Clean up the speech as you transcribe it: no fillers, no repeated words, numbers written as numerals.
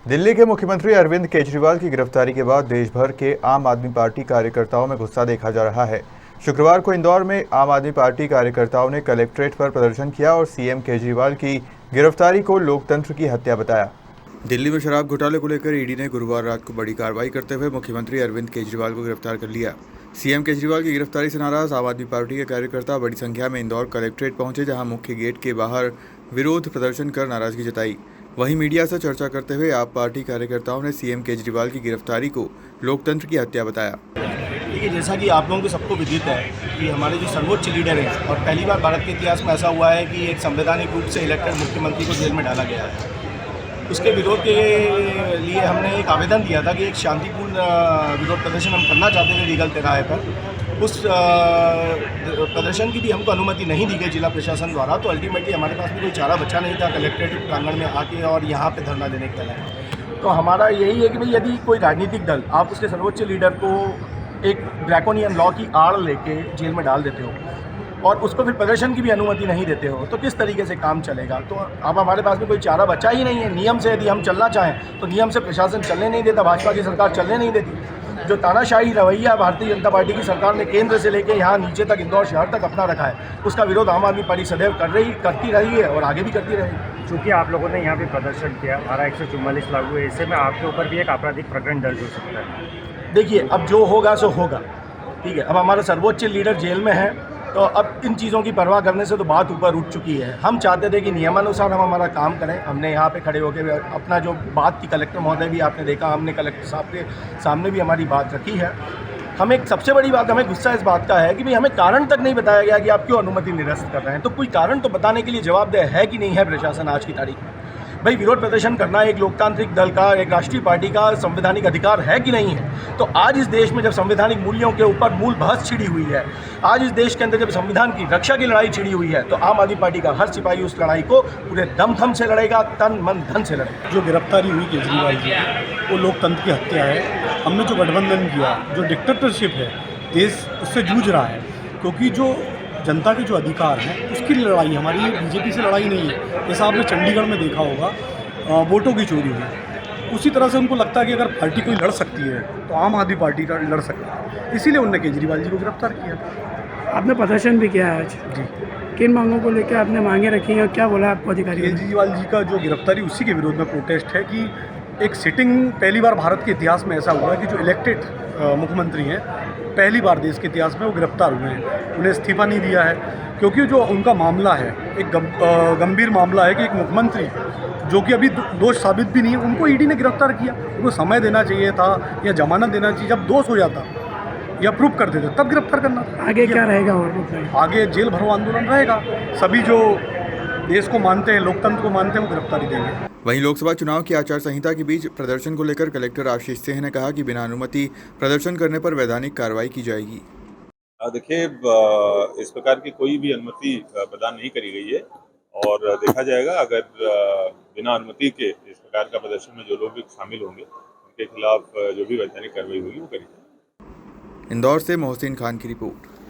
दिल्ली के मुख्यमंत्री अरविंद केजरीवाल की गिरफ्तारी के बाद देश भर के आम आदमी पार्टी कार्यकर्ताओं में गुस्सा देखा जा रहा है। शुक्रवार को इंदौर में आम आदमी पार्टी कार्यकर्ताओं ने कलेक्ट्रेट पर प्रदर्शन किया और सीएम केजरीवाल की गिरफ्तारी को लोकतंत्र की हत्या बताया। दिल्ली में शराब घोटाले को लेकर ईडी ने गुरुवार रात को बड़ी कार्रवाई करते हुए मुख्यमंत्री अरविंद केजरीवाल को गिरफ्तार कर लिया। सीएम केजरीवाल की गिरफ्तारी से नाराज आम आदमी पार्टी के कार्यकर्ता बड़ी संख्या में इंदौर कलेक्ट्रेट पहुंचे, जहां मुख्य गेट के बाहर विरोध प्रदर्शन कर नाराजगी जताई। वहीं मीडिया से चर्चा करते हुए आप पार्टी कार्यकर्ताओं ने सीएम केजरीवाल की गिरफ्तारी को लोकतंत्र की हत्या बताया। देखिए, जैसा कि आप लोगों को सबको विदित है कि हमारे जो सर्वोच्च लीडर हैं और पहली बार भारत के इतिहास में ऐसा हुआ है कि एक संवैधानिक रूप से इलेक्टेड मुख्यमंत्री को जेल में डाला गया है। उसके विरोध के लिए हमने एक आवेदन दिया था कि एक शांतिपूर्ण विरोध प्रदर्शन हम करना चाहते थे लीगल तिराहे पर। उस प्रदर्शन की भी हमको अनुमति नहीं दी गई जिला प्रशासन द्वारा। तो अल्टीमेटली हमारे पास भी कोई चारा बचा नहीं था कलेक्ट्रेट प्रांगण में आके और यहाँ पे धरना देने के लिए। तो हमारा यही है कि भाई यदि कोई राजनीतिक दल आप उसके सर्वोच्च लीडर को एक ड्रैकोनियन लॉ की आड़ लेके जेल में डाल देते हो और उसको फिर प्रदर्शन की भी अनुमति नहीं देते हो, तो किस तरीके से काम चलेगा। तो अब हमारे पास में कोई चारा बचा ही नहीं है। नियम से यदि हम चलना चाहें तो नियम से प्रशासन चलने नहीं देता, भाजपा की सरकार चलने नहीं देती। जो तानाशाही रवैया भारतीय जनता पार्टी की सरकार ने केंद्र से लेकर यहाँ नीचे तक इंदौर शहर तक अपना रखा है, उसका विरोध आम आदमी पार्टी सदैव करती रही है और आगे भी करती रहेगी। चूँकि आप लोगों ने यहाँ पे प्रदर्शन किया, धारा 144 लागू है, ऐसे में आपके ऊपर भी एक आपराधिक प्रकरण दर्ज हो सकता है। देखिए, अब जो होगा सो होगा, ठीक है। अब हमारा सर्वोच्च लीडर जेल में है, तो अब इन चीज़ों की परवाह करने से तो बात ऊपर उठ चुकी है। हम चाहते थे कि नियमानुसार हम हमारा काम करें। हमने यहाँ पे खड़े होकर अपना जो बात की, कलेक्टर महोदय भी आपने देखा, हमने कलेक्टर साहब के सामने भी हमारी बात रखी है। हमें सबसे बड़ी बात, हमें गुस्सा इस बात का है कि भाई हमें कारण तक नहीं बताया गया कि आप क्यों अनुमति निरस्त कर रहे हैं। तो कोई कारण तो बताने के लिए जवाबदेह है कि नहीं है प्रशासन आज की तारीख में। भाई विरोध प्रदर्शन करना एक लोकतांत्रिक दल का, एक राष्ट्रीय पार्टी का संवैधानिक अधिकार है कि नहीं है। तो आज इस देश में जब संवैधानिक मूल्यों के ऊपर मूल बहस छिड़ी हुई है, आज इस देश के अंदर जब संविधान की रक्षा की लड़ाई छिड़ी हुई है, तो आम आदमी पार्टी का हर सिपाही उस लड़ाई को पूरे दम से लड़ेगा, तन मन धन से लड़ेगा। जो गिरफ्तारी हुई केजरीवाल जी, वो लोकतंत्र की हत्या है। हमने जो गठबंधन किया, जो डिक्टेटरशिप है, देश उससे जूझ रहा है, क्योंकि जो जनता के जो अधिकार हैं उसकी लड़ाई हमारी, बीजेपी से लड़ाई नहीं है। जैसा आपने चंडीगढ़ में देखा होगा वोटों की चोरी हुई, उसी तरह से उनको लगता है कि अगर पार्टी कोई लड़ सकती है तो आम आदमी पार्टी का लड़ सकती है, इसीलिए उन्होंने केजरीवाल जी को गिरफ्तार किया। आपने प्रदर्शन भी किया है आज जी। किन मांगों को लेकर आपने मांगे रखी हैं और क्या बोला आपको अधिकारी? केजरीवाल जी का जो गिरफ्तारी, उसी के विरोध में प्रोटेस्ट है कि एक सिटिंग, पहली बार भारत के इतिहास में ऐसा हुआ है कि जो इलेक्टेड मुख्यमंत्री हैं, पहली बार देश के इतिहास में वो गिरफ्तार हुए हैं। उन्हें इस्तीफा नहीं दिया है, क्योंकि जो उनका मामला है एक गंभीर मामला है कि एक मुख्यमंत्री जो कि अभी दोष साबित भी नहीं है, उनको ईडी ने गिरफ्तार किया। उनको समय देना चाहिए था या जमानत देना चाहिए। जब दोष हो जाता या प्रूफ कर देते तब गिरफ्तार करना था। आगे क्या रहेगा और आगे जेल भरो आंदोलन रहेगा। सभी जो देश को मानते हैं, लोकतंत्र को मानते हैं, वो गिरफ्तारी देंगे। वहीं लोकसभा चुनाव की आचार संहिता के बीच प्रदर्शन को लेकर कलेक्टर आशीष सिंह ने कहा कि बिना अनुमति प्रदर्शन करने पर वैधानिक कार्रवाई की जाएगी। देखिए, इस प्रकार की कोई भी अनुमति प्रदान नहीं करी गई है और देखा जाएगा अगर बिना अनुमति के इस प्रकार का प्रदर्शन में जो लोग भी शामिल होंगे उनके खिलाफ जो भी वैधानिक कार्रवाई होगी वो करी जाएगी। इंदौर से मोहसिन खान की रिपोर्ट।